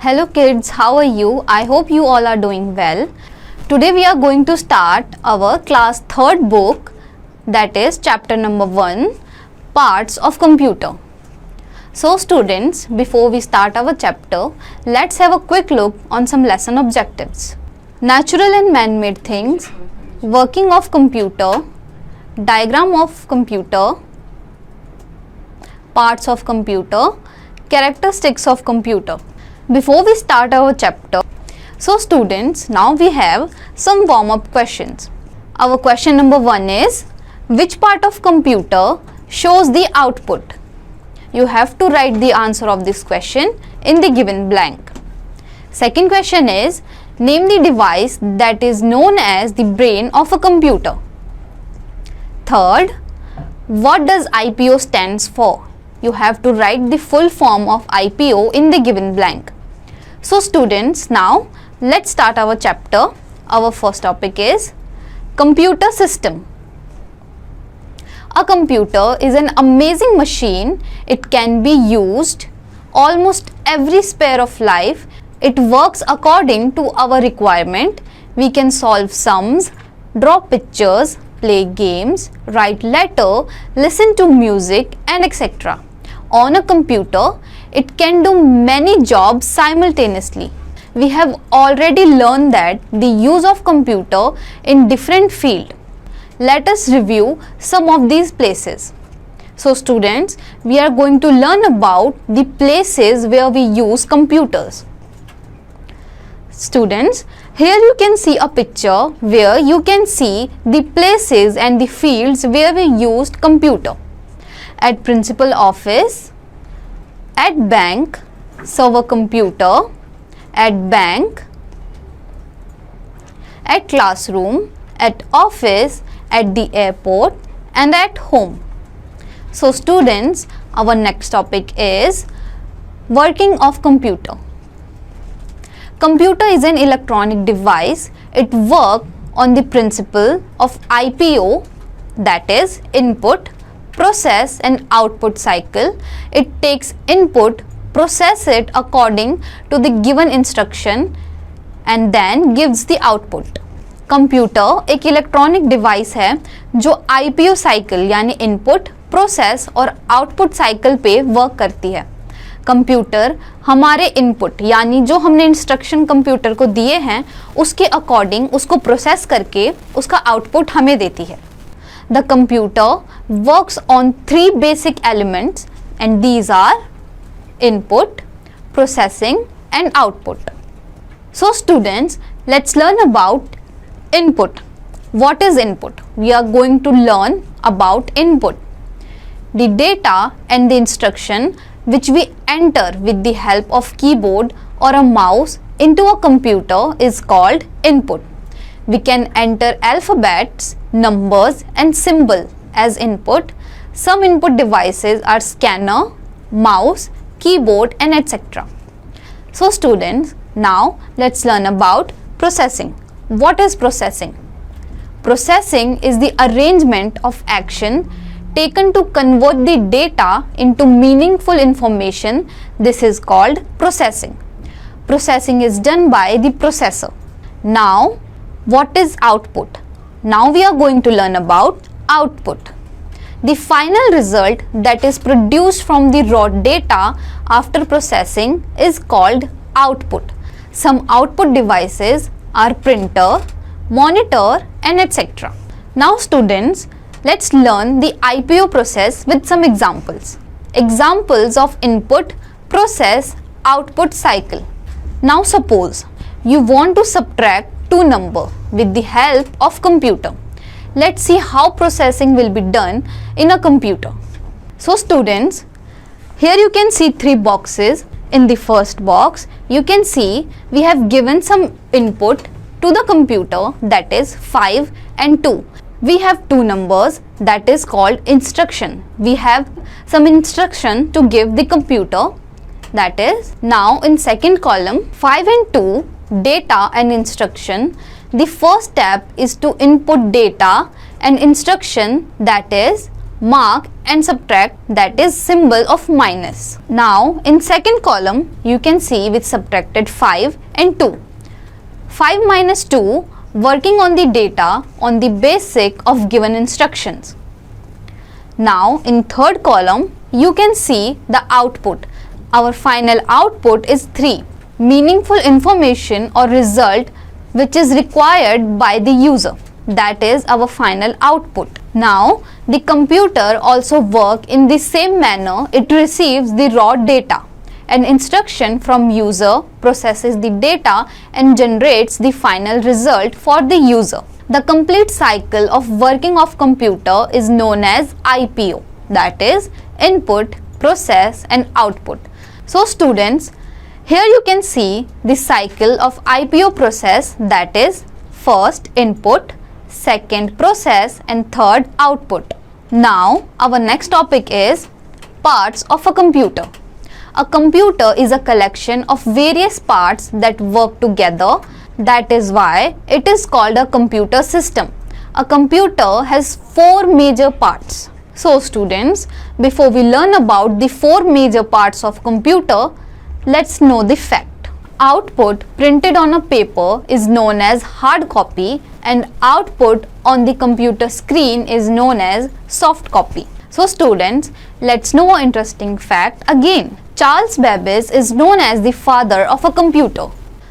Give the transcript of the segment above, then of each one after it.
Hello kids, how are you? I hope you all are doing well. Today we are going to start our class 3rd book, that is chapter number 1, Parts of Computer. So students, before we start our chapter, let's have a quick look on some lesson objectives. Natural and man-made things, working of computer, diagram of computer, parts of computer, characteristics of computer. Before we start our chapter, so students, now we have some warm-up questions. Our question number 1 is, which part of computer shows the output? You have to write the answer of this question in the given blank. Second question is, name the device that is known as the brain of a computer. Third, what does IPO stands for? You have to write the full form of IPO in the given blank. So students, now let's start our chapter. Our first topic is computer system. A computer is an amazing machine. It can be used almost every sphere of life. It works according to our requirement. We can solve sums, draw pictures, play games, write letter, listen to music and etc. On a computer, it can do many jobs simultaneously. We have already learned that the use of computer in different fields. Let us review some of these places. So students, we are going to learn about the places where we use computers. Students, here you can see a picture where you can see the places and the fields where we used computer. At principal office, at bank, server computer, at bank, at classroom, at office, at the airport and at home. So students, our next topic is working of computer. Computer is an electronic device. It works on the principle of IPO, that is input, process and output cycle. It takes input, process it according to the given instruction and then gives the output. Computer एक electronic device है जो IPO cycle यानी input, process और output cycle पे work करती है. Computer हमारे input यानी जो हमने इंस्ट्रक्शन कंप्यूटर को दिए हैं उसके अकॉर्डिंग उसको प्रोसेस करके उसका आउटपुट हमें देती है. The computer works on 3 basic elements and these are input, processing and output. So students, let's learn about input. What is input? We are going to learn about input. The data and the instruction which we enter with the help of keyboard or a mouse into a computer is called input. We can enter alphabets, numbers and symbol as input. Some input devices are scanner, mouse, keyboard and etc. So students, now let's learn about processing. What is processing? Processing is the arrangement of action taken to convert the data into meaningful information. This is called processing. Processing is done by the processor. Now, what is output? Now we are going to learn about output. The final result that is produced from the raw data after processing is called output. Some output devices are printer, monitor and etc. Now students, let's learn the IPO process with some examples. Examples of input, process, output cycle. Now suppose you want to subtract two numbers with the help of computer. Let's see how processing will be done in a computer. So students, here you can see 3 boxes. In the first box, you can see we have given some input to the computer, that is 5 and 2. We have 2 numbers, that is called instruction. We have some instruction to give the computer, that is now in second column 5 and 2 data and instruction. The first step is to input data and instruction, that is mark and subtract, that is symbol of minus. Now in second column you can see we subtracted 5 and 2. 5 minus 2 working on the data on the basic of given instructions. Now in third column you can see the output. Our final output is 3. Meaningful information or result which is required by the user. That is our final output. Now the computer also works in the same manner. It receives the raw data. An instruction from user processes the data and generates the final result for the user. The complete cycle of working of computer is known as IPO, that is input, process and output. So students, here you can see the cycle of IPO process, that is first input, second process and third output. Now our next topic is parts of a computer. A computer is a collection of various parts that work together. That is why it is called a computer system. A computer has 4 major parts. So students, before we learn about the 4 major parts of computer, let's know the fact. Output printed on a paper is known as hard copy and output on the computer screen is known as soft copy. So students, let's know an interesting fact again. Charles Babbage is known as the father of a computer.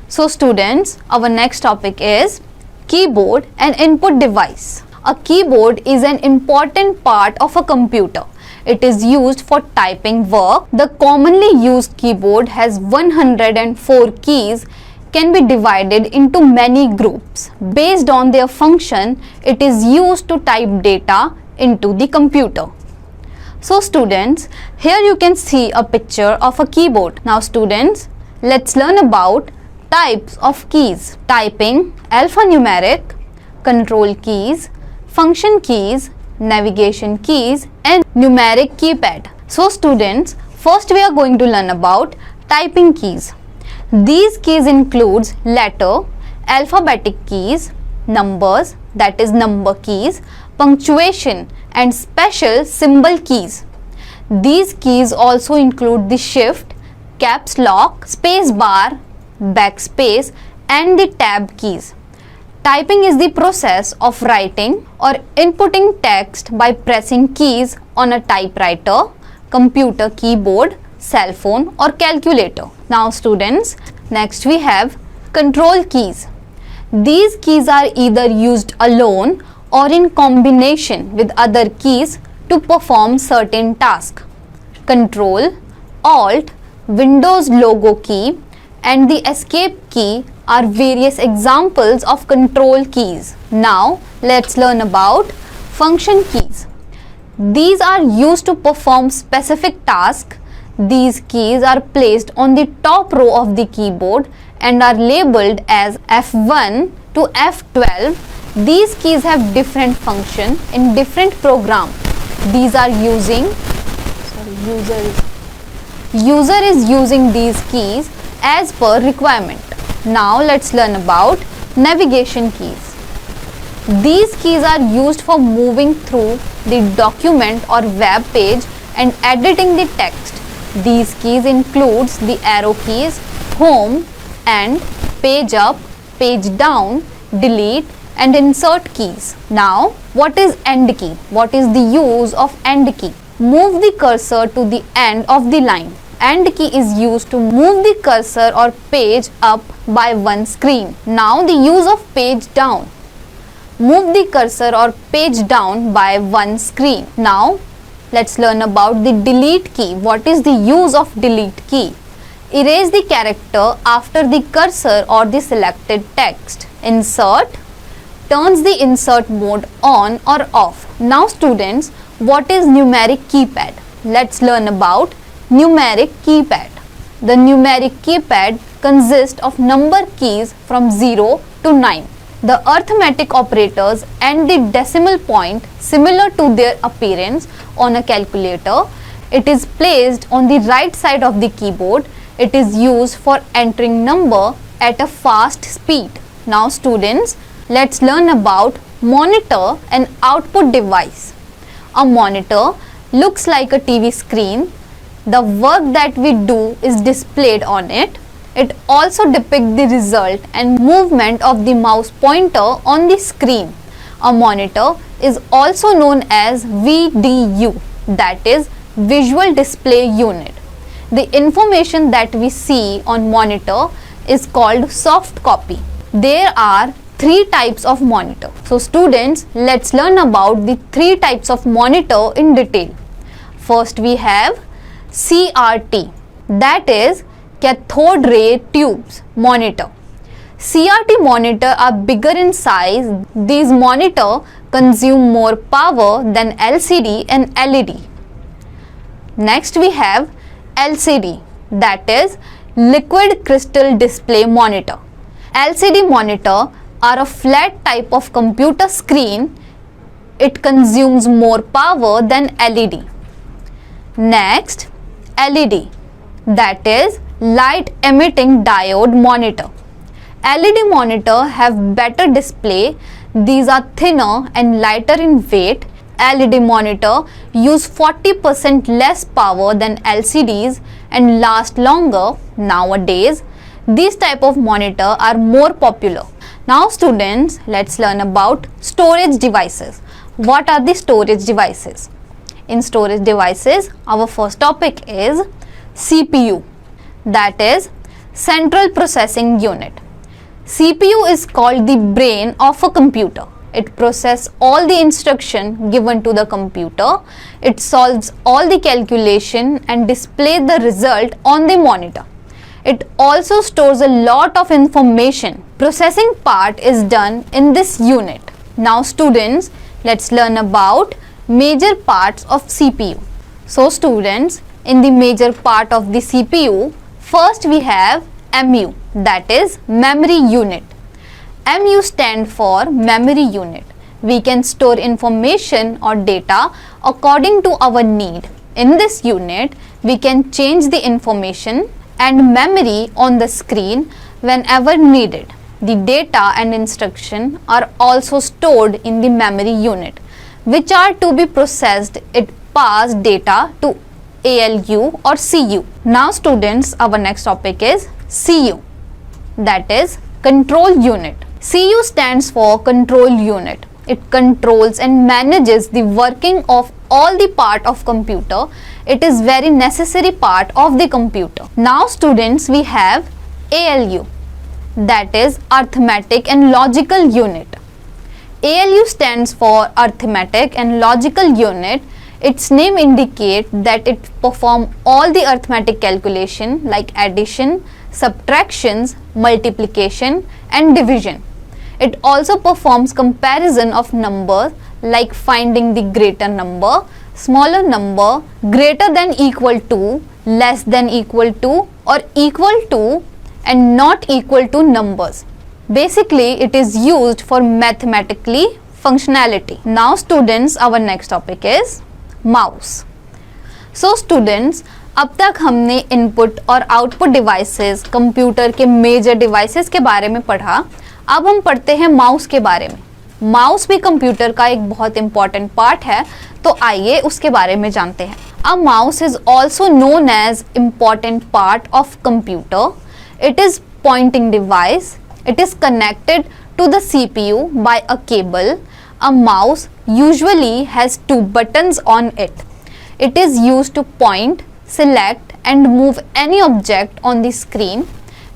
So students, our next topic is keyboard and input device. A keyboard is an important part of a computer. It is used for typing work. The commonly used keyboard has 104 keys, can be divided into many groups. Based on their function, it is used to type data into the computer. So students, here you can see a picture of a keyboard. Now students, let's learn about types of keys. Typing, alphanumeric, control keys, function keys, navigation keys and numeric keypad. So students, first we are going to learn about typing keys. These keys includes letter, alphabetic keys, numbers, that is number keys, punctuation and special symbol keys. These keys also include the shift, caps lock, space bar, backspace and the tab keys. Typing is the process of writing or inputting text by pressing keys on a typewriter, computer keyboard, cell phone or calculator. Now students, next we have control keys. These keys are either used alone or in combination with other keys to perform certain tasks. Control, Alt, Windows logo key and the escape key are various examples of control keys. Now let's learn about function keys. These are used to perform specific tasks. These keys are placed on the top row of the keyboard and are labeled as F1 to F12. These keys have different function in different program. These are user is using these keys as per requirement. Now let's learn about navigation keys. These keys are used for moving through the document or web page and editing the text. These keys includes the arrow keys, home and page up, page down, delete and insert keys. Now what is end key? What is the use of end key? Move the cursor to the end of the line. End key is used to move the cursor or page up by one screen. Now the use of page down. Move the cursor or page down by one screen. Now let's learn about the delete key. What is the use of delete key? Erase the character after the cursor or the selected text. Insert turns the insert mode on or off. Now students, what is numeric keypad? Let's learn about numeric keypad. The numeric keypad consists of number keys from 0 to 9. The arithmetic operators and the decimal point similar to their appearance on a calculator. It is placed on the right side of the keyboard. It is used for entering number at a fast speed. Now students, let's learn about monitor and output device. A monitor looks like a TV screen. The work that we do is displayed on it. It also depicts the result and movement of the mouse pointer on the screen. A monitor is also known as VDU, that is Visual Display Unit. The information that we see on monitor is called soft copy. There are three types of monitor. So students, let's learn about the three types of monitor in detail. First we have CRT, that is cathode ray tubes monitor. CRT monitor are bigger in size. These monitor consume more power than LCD and LED. Next we have LCD, that is liquid crystal display monitor. LCD monitor are a flat type of computer screen. It consumes more power than LED. Next, LED, that is light emitting diode monitor. LED monitor have better display. These are thinner and lighter in weight. LED monitor use 40% less power than LCDs and last longer. Nowadays, these type of monitor are more popular. Now students, let's learn about storage devices. What are the storage devices? In storage devices, our first topic is CPU, that is Central Processing Unit. CPU is called the brain of a computer. It processes all the instruction given to the computer. It solves all the calculation and displays the result on the monitor. It also stores a lot of information. Processing part is done in this unit. Now students, let's learn about major parts of CPU. So students, in the major part of the CPU, first we have MU, that is memory unit. MU stand for memory unit. We can store information or data according to our need. In this unit, we can change the information and memory on the screen whenever needed. The data and instruction are also stored in the memory unit, which are to be processed. It pass data to ALU or CU. Now students, our next topic is CU, that is control unit. CU stands for control unit. It controls and manages the working of all the part of computer. It is very necessary part of the computer. Now students, we have ALU, that is arithmetic and logical unit. ALU stands for arithmetic and logical unit. Its name indicates that it performs all the arithmetic calculation like addition, subtractions, multiplication and division. It also performs comparison of numbers like finding the greater number, smaller number, greater than equal to, less than equal to or equal to and not equal to numbers. Basically, it is used for mathematically functionality. Now students, our next topic is mouse. So students, अब तक हमने input और output devices, computer के major devices के बारे में पढ़ा. अब हम पढ़ते हैं माउस के बारे में. माउस भी कंप्यूटर का एक बहुत इंपॉर्टेंट पार्ट है, तो आइए उसके बारे में जानते हैं. A mouse is also known as important part of computer. It is pointing device. It is connected to the CPU by a cable. A mouse usually has two buttons on it. It is used to point, select and move any object on the screen.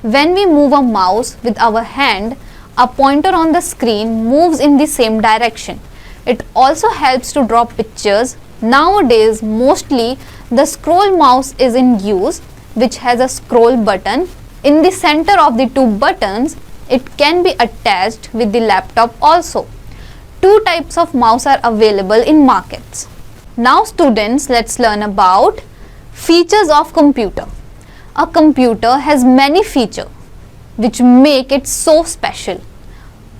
When we move a mouse with our hand, a pointer on the screen moves in the same direction. It also helps to draw pictures. Nowadays, mostly the scroll mouse is in use, which has a scroll button. In the center of the two buttons, it can be attached with the laptop also. Two types of mouse are available in markets. Now students, let's learn about features of computer. A computer has many features which make it so special.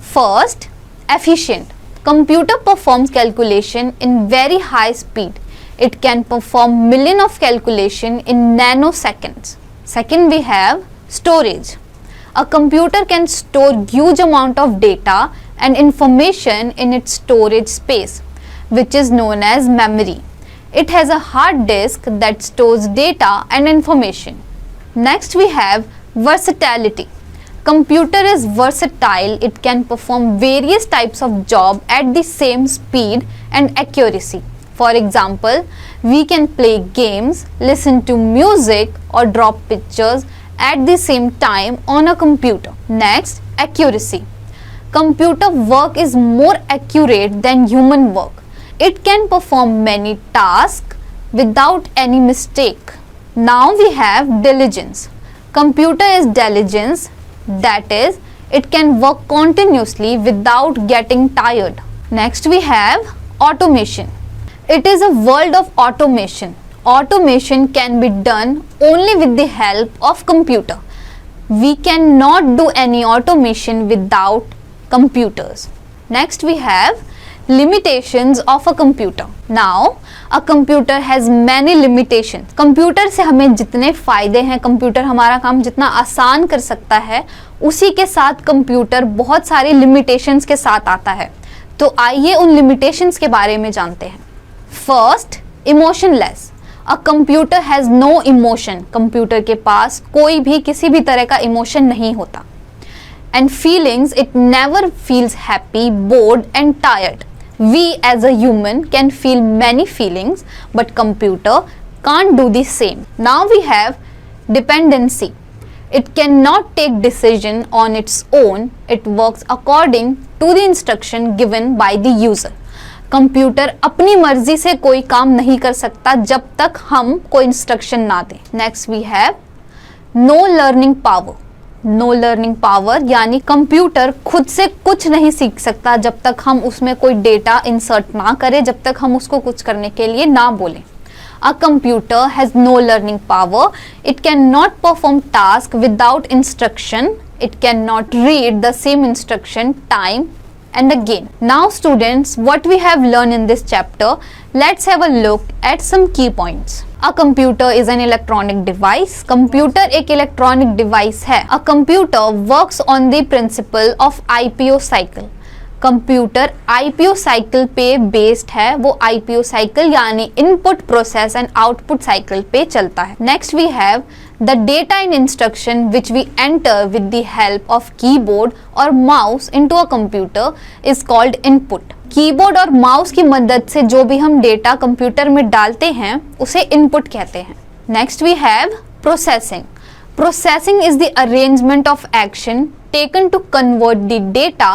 First, efficient. Computer performs calculation in very high speed. It can perform million of calculation in nanoseconds. Second, we have storage. A computer can store huge amount of data and information in its storage space, which is known as memory. It has a hard disk that stores data and information. Next we have versatility. Computer is versatile. It can perform various types of job at the same speed and accuracy. For example, we can play games, listen to music or draw pictures at the same time on a computer. Next, accuracy. Computer work is more accurate than human work. It can perform many tasks without any mistake. Now we have diligence. Computer is diligence, that is, it can work continuously without getting tired. Next we have automation. It is a world of automation. Automation can be done only with the help of computer. We cannot do any automation without computers. Next we have limitations of a computer. Now a computer has many limitations. Computer से हमें जितने फायदे हैं, computer हमारा काम जितना आसान कर सकता है, उसी के साथ कंप्यूटर बहुत सारी लिमिटेशंस के साथ आता है. तो आइए उन लिमिटेशंस के बारे में जानते हैं. First, emotionless. A computer has no emotion. Computer के पास कोई भी किसी भी तरह का इमोशन नहीं होता. And feelings, it never feels happy, board and tired. We as a human can feel many feelings, but computer can't do the same. Now we have dependency. It cannot take decision on its own. It works according to the instruction given by the user. Computer अपनी मर्जी से कोई काम नहीं कर सकता जब तक हम कोई इंस्ट्रक्शन ना दें. Next we have no learning power. No learning power यानी कंप्यूटर खुद से कुछ नहीं सीख सकता जब तक हम उसमें कोई डेटा इंसर्ट ना करें, जब तक हम उसको कुछ करने के लिए ना बोलें. A computer has no learning power. It cannot perform task without instruction. It cannot read the same instruction time and again. Now students, what we have learned in this chapter, let's have a look at some key points. A computer is an electronic device. Computer एक electronic device है. A computer works on the principle of IPO cycle. Computer IPO cycle पे based है. वो IPO cycle यानी input process and output cycle पे चलता है. Next we have the data in instruction which we enter with the help of keyboard और mouse into a computer is called input. Keyboard और mouse की मदद से जो भी हम डेटा कंप्यूटर में डालते हैं उसे इनपुट कहते हैं. Next we have processing. Processing is the arrangement of action taken to convert the data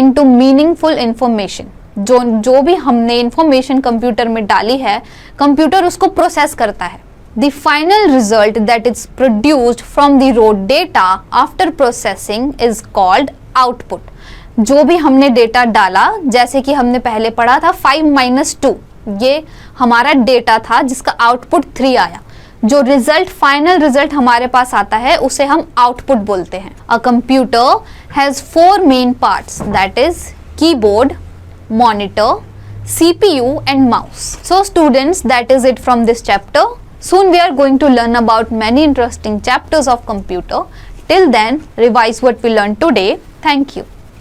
into meaningful information. जो भी हमने इंफॉर्मेशन कंप्यूटर में डाली है, कंप्यूटर उसको प्रोसेस करता है. The final result that is produced from the raw data after processing is called output. जो भी हमने डेटा डाला, जैसे कि हमने पहले पढ़ा था 5 - 2, ये हमारा डेटा था जिसका आउटपुट 3 आया. जो रिजल्ट फाइनल रिजल्ट हमारे पास आता है उसे हम आउटपुट बोलते हैं. अ computer has 4 main parts, that is keyboard, monitor, CPU and mouse. So students, that is it from this chapter. Soon we are going to learn about many interesting chapters of computer. Till then, revise what we learned today. Thank you.